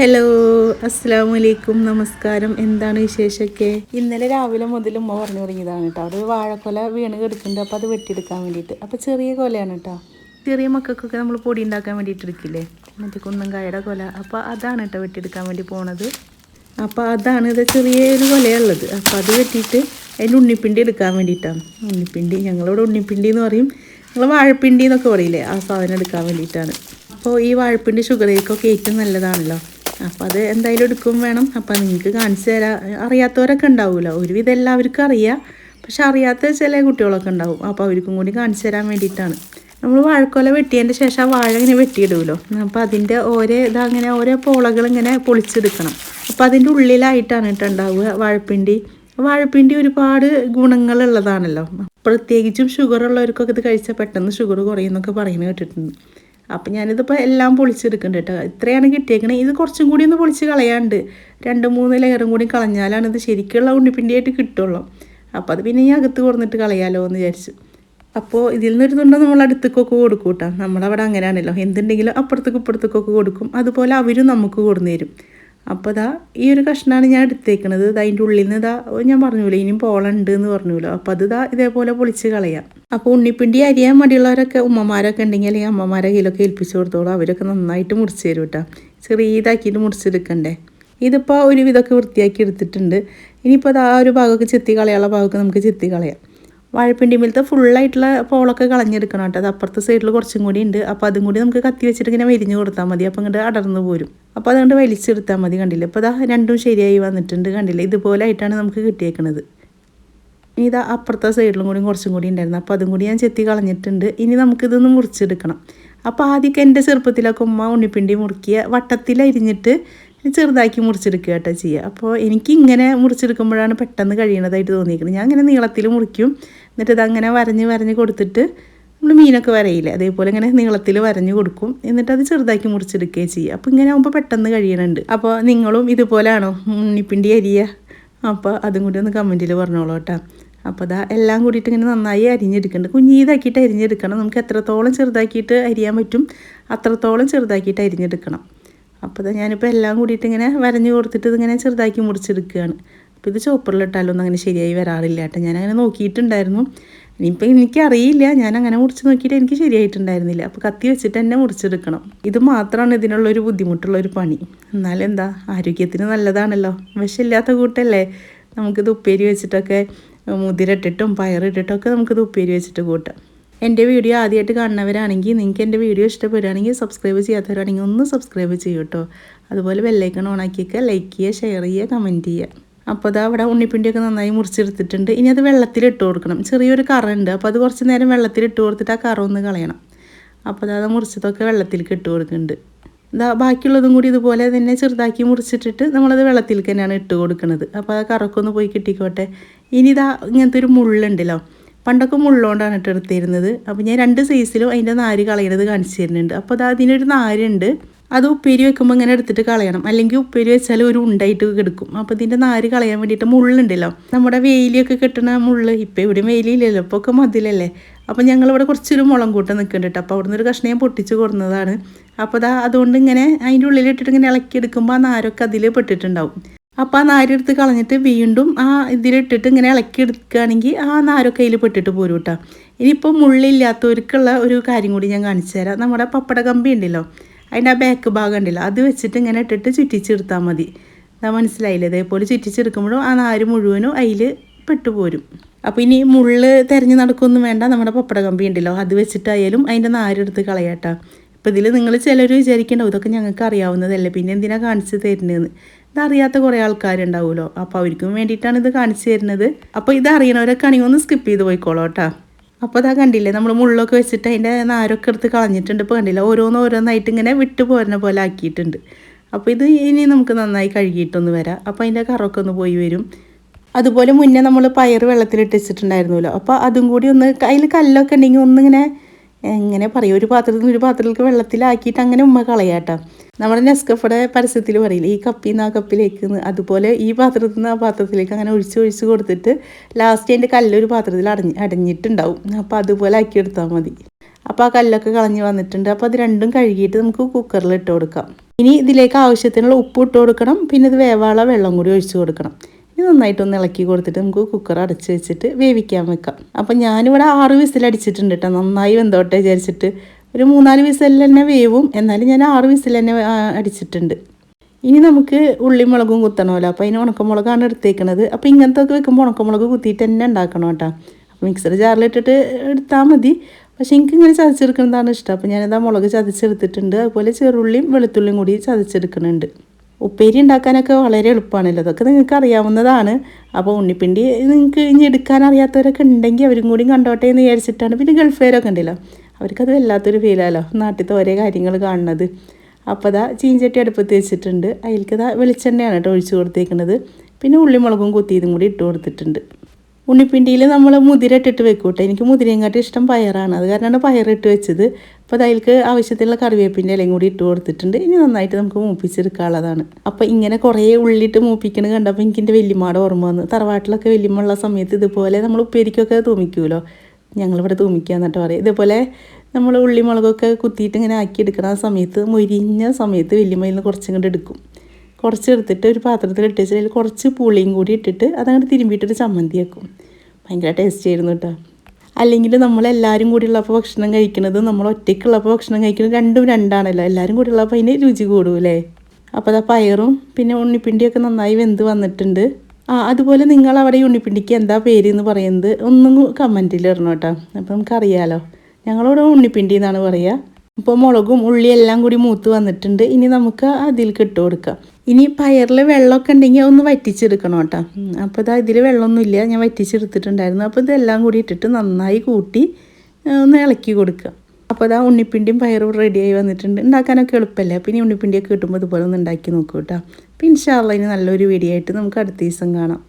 Hello, അസ്സലാമു അലൈക്കും, നമസ്കാരം. എന്താണ് വിശേഷമൊക്കെ? ഇന്നലെ രാവിലെ മുതൽ ഉമ്മ പറഞ്ഞു തുടങ്ങിയതാണ് കേട്ടോ. അവിടെ ഒരു വാഴക്കൊല വീണ് കിടക്കുന്നുണ്ട്. അപ്പോൾ അത് വെട്ടിയെടുക്കാൻ വേണ്ടിയിട്ട്. അപ്പോൾ ചെറിയ കൊലയാണ് കേട്ടോ. ചെറിയ മക്കൾക്കൊക്കെ നമ്മൾ പൊടി ഉണ്ടാക്കാൻ വേണ്ടിയിട്ട് എടുക്കില്ലേ, മറ്റേ കുന്നങ്കായുടെ കൊല. അപ്പോൾ അതാണ് കേട്ടോ വെട്ടിയെടുക്കാൻ വേണ്ടി പോണത്. അപ്പോൾ അതാണ് ഇത് ചെറിയൊരു കൊലയുള്ളത്. അപ്പോൾ അത് വെട്ടിയിട്ട് അതിൻ്റെ ഉണ്ണിപ്പിണ്ടി എടുക്കാൻ വേണ്ടിയിട്ടാണ്. ഉണ്ണിപ്പിണ്ടി, ഞങ്ങളിവിടെ ഉണ്ണിപ്പിണ്ടി എന്ന് പറയും, നിങ്ങൾ വാഴപ്പിണ്ടി എന്നൊക്കെ പറയില്ലേ, ആ സാധനം എടുക്കാൻ വേണ്ടിയിട്ടാണ്. അപ്പോൾ ഈ വാഴപ്പിണ്ടി ഷുഗറിലേക്കൊക്കെ ഏറ്റവും നല്ലതാണല്ലോ. അപ്പോൾ അത് എന്തായാലും എടുക്കും വേണം. അപ്പോൾ നിങ്ങൾക്ക് കാണിച്ചു തരാം. അറിയാത്തവരൊക്കെ ഉണ്ടാവുമല്ലോ, ഒരുവിധം എല്ലാവർക്കും അറിയാം, പക്ഷെ അറിയാത്ത ചില കുട്ടികളൊക്കെ ഉണ്ടാവും. അപ്പോൾ അവർക്കും കൂടി കാണിച്ചു തരാൻ വേണ്ടിയിട്ടാണ്. നമ്മൾ വാഴക്കൊല വെട്ടിയതിൻ്റെ ശേഷം ആ വാഴ ഇങ്ങനെ വെട്ടിയിടുമല്ലോ, അപ്പോൾ അതിൻ്റെ ഇതങ്ങനെ ഓരോ പോളകൾ ഇങ്ങനെ പൊളിച്ചെടുക്കണം. അപ്പോൾ അതിൻ്റെ ഉള്ളിലായിട്ടാണ് കേട്ടോ ഉണ്ടാവുക വാഴപ്പിണ്ടി. വാഴപ്പിണ്ടി ഒരുപാട് ഗുണങ്ങളുള്ളതാണല്ലോ. പ്രത്യേകിച്ചും ഷുഗർ ഉള്ളവർക്കൊക്കെ ഇത് കഴിച്ചാൽ പെട്ടെന്ന് ഷുഗർ കുറയുമെന്നൊക്കെ പറയുന്നത് കേട്ടിട്ടുണ്ട്. അപ്പം ഞാനിതിപ്പോൾ എല്ലാം പൊളിച്ചെടുക്കുന്നുണ്ട് കേട്ടോ. ഇത്രയാണ് കിട്ടിയേക്കണേ. ഇത് കുറച്ചും കൂടി ഒന്ന് പൊളിച്ച് കളയാണ്ട് 2-3 ലെയറും കൂടി കളഞ്ഞാലാണ് ഇത് ശരിക്കുള്ള ഉണ്ണിപ്പിണ്ടിയായിട്ട് കിട്ടുള്ളൂ. അപ്പോൾ അത് പിന്നെ ഈ അകത്ത് കൊടുത്തിട്ട് കളയാലോ എന്ന് വിചാരിച്ചു. അപ്പോൾ ഇതിൽ നിന്നൊരു തുണ്ട് നമ്മൾ അടുത്തേക്കൊക്കെ കൊടുക്കും കേട്ടോ. നമ്മളവിടെ അങ്ങനെയാണല്ലോ, എന്തുണ്ടെങ്കിലും അപ്പുറത്തേക്കും ഇപ്പുറത്തേക്കൊക്കെ കൊടുക്കും. അതുപോലെ അവരും നമുക്ക് കൊടുന്നു തരും. അപ്പോൾ ഈ ഒരു കഷ്ണമാണ് ഞാൻ എടുത്തേക്കണത്. അതിൻ്റെ ഉള്ളിൽ നിന്ന് ഞാൻ പറഞ്ഞൂല്ലോ ഇനിയും പോളുണ്ട് എന്ന് പറഞ്ഞൂല്ലോ. അപ്പോൾ അത് ഇതേപോലെ പൊളിച്ച് കളയാം. അപ്പോൾ ഉണ്ണിപ്പിണ്ടി അരിയാൻ മടിയുള്ളവരൊക്കെ ഉമ്മമാരൊക്കെ ഉണ്ടെങ്കിൽ അല്ലെങ്കിൽ അമ്മമാരെ കയ്യിലൊക്കെ ഏൽപ്പിച്ച് കൊടുത്തോളൂ. അവരൊക്കെ നന്നായിട്ട് മുറിച്ച് തരും കേട്ടോ. ചെറിയതാക്കിയിട്ട് മുറിച്ചെടുക്കണ്ടേ. ഇതിപ്പോൾ ഒരുവിധമൊക്കെ വൃത്തിയാക്കി എടുത്തിട്ടുണ്ട്. ഇനിയിപ്പോൾ ആ ഒരു ഭാഗമൊക്കെ ചെത്തി കളയാനുള്ള ഭാഗമൊക്കെ നമുക്ക് ചെത്തി കളയാം. വാഴപ്പിണ്ടി മേലത്തെ ഫുള്ളായിട്ടുള്ള പോളൊക്കെ കളഞ്ഞെടുക്കണം കേട്ടോ. അത് അപ്പുറത്തെ സൈഡിൽ കുറച്ചും കൂടി ഉണ്ട്. അപ്പോൾ അതും കൂടി നമുക്ക് കത്തി വെച്ചിട്ട് ഇങ്ങനെ വരിഞ്ഞ് കൊടുത്താൽ മതി. അപ്പോൾ ഇങ്ങോട്ട് അടർന്ന് പോരും. അപ്പോൾ അതുകൊണ്ട് വലിച്ചെടുത്താൽ മതി. കണ്ടില്ലേ, അപ്പോൾ രണ്ടും ശരിയായി വന്നിട്ടുണ്ട്. കണ്ടില്ലേ, ഇതുപോലെ ആയിട്ടാണ് നമുക്ക് കിട്ടിയേക്കുന്നത്. ഇനി അപ്പുറത്തെ സൈഡിലും കൂടി കുറച്ചും കൂടി ഉണ്ടായിരുന്നു. അപ്പോൾ അതും കൂടി ഞാൻ ചെത്തി കളഞ്ഞിട്ടുണ്ട്. ഇനി നമുക്കിതൊന്ന് മുറിച്ചെടുക്കണം. അപ്പോൾ ആദ്യമൊക്കെ എൻ്റെ ചെറുപ്പത്തിലൊക്കെ ഉമ്മ ഉണ്ണിപ്പിണ്ടി മുറിക്കുക വട്ടത്തിൽ അരിഞ്ഞിട്ട് ചെറുതാക്കി മുറിച്ചെടുക്കുക കേട്ടോ ചെയ്യുക. അപ്പോൾ എനിക്ക് ഇങ്ങനെ മുറിച്ചെടുക്കുമ്പോഴാണ് പെട്ടെന്ന് കഴിയണതായിട്ട് തോന്നിയിരിക്കുന്നത്. ഞാൻ ഇങ്ങനെ നീളത്തിൽ മുറിക്കും. എന്നിട്ട് ഇതങ്ങനെ വരഞ്ഞ് കൊടുത്തിട്ട് നമ്മൾ മീനൊക്കെ വരയില്ലേ, അതേപോലെ ഇങ്ങനെ നീളത്തിൽ വരഞ്ഞ് കൊടുക്കും. എന്നിട്ട് അത് ചെറുതാക്കി മുറിച്ചെടുക്കുകയും ചെയ്യുക. അപ്പോൾ ഇങ്ങനെ ആകുമ്പോൾ പെട്ടെന്ന് കഴിയണുണ്ട്. അപ്പോൾ നിങ്ങളും ഇതുപോലെയാണോ ഉണ്ണിപ്പിണ്ടി അരിയുക? അപ്പോൾ അതും കൂടി ഒന്ന് കമൻറ്റിൽ പറഞ്ഞോളൂ കേട്ടോ. അപ്പോൾ എല്ലാം കൂടിയിട്ട് ഇങ്ങനെ നന്നായി അരിഞ്ഞെടുക്കുന്നുണ്ട്. കുഞ്ഞീതാക്കിയിട്ട് അരിഞ്ഞെടുക്കണം. നമുക്ക് എത്രത്തോളം ചെറുതാക്കിയിട്ട് അരിയാൻ പറ്റും അത്രത്തോളം ചെറുതാക്കിയിട്ട് അരിഞ്ഞെടുക്കണം. അപ്പോൾ ഞാനിപ്പോൾ എല്ലാം കൂടിയിട്ട് ഇങ്ങനെ വരഞ്ഞ് കൊടുത്തിട്ട് ഇതിങ്ങനെ ചെറുതാക്കി മുറിച്ചെടുക്കുകയാണ്. അപ്പോൾ ഇത് ചോപ്പറിലിട്ടാലൊന്നും അങ്ങനെ ശരിയായി വരാറില്ല കേട്ടോ. ഞാനങ്ങനെ നോക്കിയിട്ടുണ്ടായിരുന്നു. ഇനിയിപ്പോൾ എനിക്കറിയില്ല, ഞാനങ്ങനെ മുറിച്ച് നോക്കിയിട്ട് എനിക്ക് ശരിയായിട്ടുണ്ടായിരുന്നില്ല. അപ്പോൾ കത്തി വെച്ചിട്ട് തന്നെ മുറിച്ചെടുക്കണം. ഇത് മാത്രമാണ് ഇതിനുള്ളൊരു ബുദ്ധിമുട്ടുള്ളൊരു പണി. എന്നാലെന്താ, ആരോഗ്യത്തിന് നല്ലതാണല്ലോ. വിഷമില്ലാത്ത കൂട്ടല്ലേ. നമുക്കിത് ഉപ്പേരി വെച്ചിട്ടൊക്കെ മുതിരിട്ടിട്ടും പയറിട്ടിട്ടൊക്കെ നമുക്കിത് ഉപ്പേരി വെച്ചിട്ട് കൂട്ടാം. എൻ്റെ വീഡിയോ ആദ്യമായിട്ട് കാണുന്നവരാണെങ്കിൽ, നിങ്ങൾക്ക് എൻ്റെ വീഡിയോ ഇഷ്ടപ്പെടുകയാണെങ്കിൽ, സബ്സ്ക്രൈബ് ചെയ്യാത്തവരാണെങ്കിൽ ഒന്ന് സബ്സ്ക്രൈബ് ചെയ്യൂ കേട്ടോ. അതുപോലെ ബെല്ലൈക്കൺ ഓണാക്കിയൊക്കെ ലൈക്ക് ചെയ്യുക, ഷെയർ ചെയ്യുക, കമൻറ്റ് ചെയ്യുക. അപ്പോൾ അവിടെ ഉണ്ണിപ്പിണ്ടിയൊക്കെ നന്നായി മുറിച്ചെടുത്തിട്ടുണ്ട്. ഇനി അത് വെള്ളത്തിലിട്ട് കൊടുക്കണം. ചെറിയൊരു കറ ഉണ്ട്. അപ്പോൾ അത് കുറച്ച് നേരം വെള്ളത്തിലിട്ട് കൊടുത്തിട്ട് ആ കറ ഒന്ന് കളയണം. അപ്പോൾ അത് മുറിച്ചതൊക്കെ വെള്ളത്തിലേക്ക് ഇട്ട് കൊടുക്കുന്നുണ്ട്. ബാക്കിയുള്ളതും കൂടി ഇതുപോലെ തന്നെ ചെറുതാക്കി മുറിച്ചിട്ടിട്ട് നമ്മളത് വെള്ളത്തിലേക്ക് തന്നെയാണ് ഇട്ട് കൊടുക്കുന്നത്. അപ്പോൾ ആ കറക്കൊന്ന് പോയി കിട്ടിക്കോട്ടെ. ഇനി ഇങ്ങനത്തെ ഒരു മുള്ളുണ്ടല്ലോ, പണ്ടൊക്കെ മുള്ളുകൊണ്ടാണ് എടുത്തിരുന്നത്. അപ്പോൾ ഞാൻ 2 സൈസിലും അതിൻ്റെ നാര് കളയണത് കാണിച്ചു തരുന്നുണ്ട്. അപ്പോൾ അതിനൊരു നാരുണ്ട്. അത് ഉപ്പേരി വെക്കുമ്പോൾ ഇങ്ങനെ എടുത്തിട്ട് കളയണം, അല്ലെങ്കിൽ ഉപ്പേരി വെച്ചാൽ ഒരു ഉണ്ടായിട്ട് കിടക്കും. അപ്പോൾ ഇതിൻ്റെ നാര് കളയാൻ വേണ്ടിയിട്ട് മുള്ളുണ്ടല്ലോ, നമ്മുടെ വേലിയൊക്കെ കെട്ടുന്ന മുള്ള്. ഇപ്പോൾ ഇവിടെ വേലിയില്ലല്ലോ, ഇപ്പോൾ ഒക്കെ മതിലല്ലേ. അപ്പോൾ ഞങ്ങളിവിടെ കുറച്ചൊരു മുളം കൂട്ടം നിൽക്കുന്നുണ്ട്. അപ്പോൾ അവിടെ നിന്നൊരു കഷ്ണം ഞാൻ പൊട്ടിച്ച് കൊടുക്കുന്നതാണ്. അപ്പോൾ അതുകൊണ്ട് ഇങ്ങനെ അതിൻ്റെ ഉള്ളിലിട്ടിട്ട് ഇങ്ങനെ ഇളക്കിയെടുക്കുമ്പോൾ ആ നാരൊക്കെ അതിൽ പെട്ടിട്ടുണ്ടാവും. അപ്പോൾ ആ നാരെടുത്ത് കളഞ്ഞിട്ട് വീണ്ടും ആ ഇതിലിട്ടിട്ട് ഇങ്ങനെ ഇളക്കിയെടുക്കുകയാണെങ്കിൽ ആ നാരൊക്കെ അതിൽ പെട്ടിട്ട് പോരും കേട്ടോ. ഇനിയിപ്പോൾ മുള്ളില്ലാത്തവർക്കുള്ള ഒരു കാര്യം കൂടി ഞാൻ കാണിച്ചു തരാം. നമ്മുടെ പപ്പട കമ്പി ഉണ്ടല്ലോ, അതിൻ്റെ ആ ബാക്ക് ഭാഗം ഉണ്ടല്ലോ, അത് വെച്ചിട്ട് ഇങ്ങനെ ഇട്ടിട്ട് ചുറ്റിച്ചെടുത്താൽ മതി. മനസ്സിലായില്ലേ? ഇതേപോലെ ചുറ്റിച്ചെടുക്കുമ്പോഴും ആ നാര് മുഴുവനും അതിൽ പെട്ടുപോരും. അപ്പോൾ ഇനി മുള്ള് തിരഞ്ഞ് നടക്കൊന്നും വേണ്ട. നമ്മുടെ പപ്പട കമ്പി ഉണ്ടല്ലോ, അത് വെച്ചിട്ടായാലും അതിൻ്റെ നാരെടുത്ത് കളയാട്ടോ. ഇപ്പോൾ ഇതിൽ നിങ്ങൾ ചിലർ വിചാരിക്കേണ്ടാവും ഇതൊക്കെ ഞങ്ങൾക്ക് അറിയാവുന്നതല്ലേ, പിന്നെ എന്തിനാണ് കാണിച്ച് തരുന്നതെന്ന്. ഇതറിയാത്ത കുറേ ആൾക്കാരുണ്ടാവുമല്ലോ, അപ്പോൾ അവർക്കും വേണ്ടിയിട്ടാണ് ഇത് കാണിച്ചു തരുന്നത്. അപ്പോൾ ഇത് അറിയണവരൊക്കെ ആണെങ്കിൽ ഒന്ന് സ്കിപ്പ് ചെയ്ത് പോയിക്കോളൂ കേട്ടോ. അപ്പോൾ കണ്ടില്ലേ, നമ്മൾ മുള്ളൊക്കെ വെച്ചിട്ട് അതിൻ്റെ നാരൊക്കെ എടുത്ത് കളഞ്ഞിട്ടുണ്ട്. ഇപ്പോൾ കണ്ടില്ല, ഓരോന്നായിട്ട് ഇങ്ങനെ വിട്ട് പോരുന്ന പോലെ ആക്കിയിട്ടുണ്ട്. അപ്പോൾ ഇത് ഇനി നമുക്ക് നന്നായി കഴുകിയിട്ടൊന്ന് വരാം. അപ്പോൾ അതിൻ്റെ കറൊക്കെ ഒന്ന് പോയി വരും. അതുപോലെ മുന്നേ നമ്മൾ പയർ വെള്ളത്തിലിട്ട് വെച്ചിട്ടുണ്ടായിരുന്നല്ലോ, അപ്പോൾ അതും കൂടി ഒന്ന് അതിൽ കല്ലൊക്കെ ഉണ്ടെങ്കിൽ ഒന്നിങ്ങനെ എങ്ങനെ പറയും, ഒരു പാത്രത്തിൽ നിന്ന് ഒരു പാത്രത്തിലേക്ക് വെള്ളത്തിലാക്കിയിട്ട് അങ്ങനെ ഉമ്മ കളയാട്ടോ. നമ്മുടെ നെസ്കഫയുടെ പരസ്യത്തിൽ പറയില്ല, ഈ കപ്പിൽ നിന്ന് ആ കപ്പിലേക്ക്, അതുപോലെ ഈ പാത്രത്തിൽ നിന്ന് ആ പാത്രത്തിലേക്ക് അങ്ങനെ ഒഴിച്ച് കൊടുത്തിട്ട് ലാസ്റ്റ് അതിൻ്റെ കല്ലൊരു പാത്രത്തിൽ അടഞ്ഞിട്ടുണ്ടാവും. അപ്പോൾ അതുപോലെ ആക്കിയെടുത്താൽ മതി. അപ്പോൾ ആ കല്ലൊക്കെ കളഞ്ഞ് വന്നിട്ടുണ്ട്. അപ്പോൾ അത് രണ്ടും കഴുകിയിട്ട് നമുക്ക് കുക്കറിൽ ഇട്ട് കൊടുക്കാം. ഇനി ഇതിലേക്ക് ആവശ്യത്തിനുള്ള ഉപ്പ് ഇട്ട് കൊടുക്കണം. പിന്നെ ഇത് വേവാനുള്ള വെള്ളം കൂടി ഒഴിച്ച് കൊടുക്കണം. ഇത് നന്നായിട്ടൊന്ന് ഇളക്കി കൊടുത്തിട്ട് നമുക്ക് കുക്കർ അടച്ച് വെച്ചിട്ട് വേവിക്കാൻ വെക്കാം. അപ്പം ഞാനിവിടെ 6 വിസിലടിച്ചിട്ടുണ്ട് കേട്ടോ. നന്നായി വെന്തോട്ടെ വിചാരിച്ചിട്ട്. ഒരു 3-4 വിസിലിൽ തന്നെ വേവും. എന്നാലും ഞാൻ 6 വിസിൽ തന്നെ അടിച്ചിട്ടുണ്ട്. ഇനി നമുക്ക് ഉള്ളി മുളകും കുത്തണമല്ലോ. അപ്പോൾ അതിന് ഉണക്കമുളകാണ് എടുത്തേക്കുന്നത്. അപ്പോൾ ഇങ്ങനത്തെ ഒക്കെ വെക്കുമ്പോൾ ഉണക്കമുളക് കുത്തിയിട്ട് തന്നെ ഉണ്ടാക്കണം കേട്ടോ. അപ്പോൾ മിക്സർ ജാറിലിട്ടിട്ട് എടുത്താൽ മതി. പക്ഷേ എനിക്കിങ്ങനെ ചതച്ചെടുക്കുന്നതാണ് ഇഷ്ടം. അപ്പോൾ ഞാനിതാ മുളക് ചതച്ചെടുത്തിട്ടുണ്ട്. അതുപോലെ ചെറുള്ളിയും വെളുത്തുള്ളിയും കൂടി ചതച്ചെടുക്കുന്നുണ്ട്. ഉപ്പേരി ഉണ്ടാക്കാനൊക്കെ വളരെ എളുപ്പമാണല്ലോ. അതൊക്കെ നിങ്ങൾക്ക് അറിയാവുന്നതാണ്. അപ്പോൾ ഉണ്ണിപ്പിണ്ടി നിങ്ങൾക്ക് ഇനി എടുക്കാൻ അറിയാത്തവരൊക്കെ ഉണ്ടെങ്കിൽ അവരും കൂടി കണ്ടോട്ടെ എന്ന് വിചാരിച്ചിട്ടാണ്. പിന്നെ ഗൾഫുകാരൊക്കെ ഉണ്ടല്ലോ, അവർക്കത് വല്ലാത്തൊരു ഫീലാലോ നാട്ടിലത്തെ ഓരോ കാര്യങ്ങൾ കാണുന്നത്. അപ്പോൾ അതാ ചീഞ്ചട്ടി അടുപ്പത്ത് വെച്ചിട്ടുണ്ട്. അതിലേക്ക് വെളിച്ചെണ്ണയാണ് കേട്ടോ ഒഴിച്ച് കൊടുത്തേക്കുന്നത്. പിന്നെ ഉള്ളിമുളകും കുത്തിയതും കൂടി ഇട്ട് കൊടുത്തിട്ടുണ്ട്. ഉണ്ണിപ്പിണ്ടിയിൽ നമ്മൾ മുതിര ഇട്ടിട്ട് വെക്കൂട്ടെ. എനിക്ക് മുതിരയെക്കാട്ടി ഇഷ്ടം പയറാണ്. അത് കാരണമാണ് പയറിട്ട് വെച്ചത്. അപ്പോൾ അതിലേക്ക് ആവശ്യത്തിനുള്ള കറിവേപ്പിൻ്റെ ഇലയും കൂടി ഇട്ട് കൊടുത്തിട്ടുണ്ട്. ഇനി നന്നായിട്ട് നമുക്ക് മൂപ്പിച്ചെടുക്കാനുള്ളതാണ്. അപ്പോൾ ഇങ്ങനെ കുറേ ഉള്ളിയിട്ട് മൂപ്പിക്കണത് കണ്ടപ്പോൾ എനിക്ക് എൻ്റെ വല്യമ്മയുടെ ഓർമ്മ വന്നു. തറവാട്ടിലൊക്കെ വല്യമ്മ ഉള്ള സമയത്ത് ഇതുപോലെ നമ്മൾ ഉപ്പേരിക്കൊക്കെ തൂമിക്കുമല്ലോ. ഞങ്ങളിവിടെ തൂമിക്കുക എന്നിട്ട് പറയും. ഇതേപോലെ നമ്മൾ ഉള്ളി മുളകൊക്കെ കുത്തിയിട്ട് ഇങ്ങനെ ആക്കിയെടുക്കണ സമയത്ത് മൊരിഞ്ഞ സമയത്ത് വല്യമ്മയിൽ നിന്ന് കുറച്ചും കൂടെ എടുക്കും. കുറച്ചെടുത്തിട്ട് ഒരു പാത്രത്തിൽ ഇട്ട് വെച്ചാൽ അതിൽ കുറച്ച് പുളിയും കൂടി ഇട്ടിട്ട് അതങ്ങോട്ട് തിരുമ്പിയിട്ടൊരു ചമ്മന്തി വെക്കും. ഭയങ്കര ടേസ്റ്റ് ആയിരുന്നു കേട്ടോ. അല്ലെങ്കിൽ നമ്മളെല്ലാവരും കൂടിയുള്ളപ്പോൾ ഭക്ഷണം കഴിക്കുന്നത് നമ്മൾ ഒറ്റയ്ക്കുള്ളപ്പോൾ ഭക്ഷണം കഴിക്കുന്നത് രണ്ടും രണ്ടാണല്ലോ. എല്ലാവരും കൂടിയുള്ളപ്പോൾ അതിന് രുചി കൂടൂലേ. അപ്പോൾ അതാ പയറും പിന്നെ ഉണ്ണിപ്പിണ്ടിയൊക്കെ നന്നായി വെന്ത് വന്നിട്ടുണ്ട്. അതുപോലെ നിങ്ങളവിടെ ഉണ്ണിപ്പിണ്ടിക്ക് എന്താ പേര് എന്ന് പറയുന്നത് ഒന്നും കമൻറ്റിൽ ഇടണം കേട്ടോ. അപ്പോൾ നമുക്കറിയാലോ. ഞങ്ങളിവിടെ ഉണ്ണിപ്പിണ്ടി എന്നാണ് പറയുക. ഇപ്പോൾ മുളകും ഉള്ളിയെല്ലാം കൂടി മൂത്ത് വന്നിട്ടുണ്ട്. ഇനി നമുക്ക് അതിലേക്ക് ഇട്ട് കൊടുക്കാം. ഇനി പയറിൽ വെള്ളമൊക്കെ ഉണ്ടെങ്കിൽ ഒന്ന് വറ്റിച്ചെടുക്കണം കേട്ടോ. അപ്പോൾ ഇതാ ഇതിൽ വെള്ളമൊന്നുമില്ല, ഞാൻ വറ്റിച്ചെടുത്തിട്ടുണ്ടായിരുന്നു. അപ്പോൾ ഇതെല്ലാം കൂടി ഇട്ടിട്ട് നന്നായി കൂട്ടി ഒന്ന് ഇളക്കി കൊടുക്കുക. അപ്പോൾ ഇതാ ഉണ്ണിപ്പിണ്ടിയും പയറും റെഡിയായി വന്നിട്ടുണ്ട്. ഉണ്ടാക്കാനൊക്കെ എളുപ്പമല്ലേ. അപ്പോൾ ഇനി ഉണ്ണിപ്പിണ്ടിയൊക്കെ കിട്ടുമ്പോൾ ഇതുപോലെ ഒന്ന് ഉണ്ടാക്കി നോക്കൂ കേട്ടോ. അപ്പോൾ ഇൻഷാ അല്ലാഹ് ഇനി നല്ലൊരു വീഡിയോ ആയിട്ട് നമുക്ക് അടുത്ത ദിവസം കാണാം.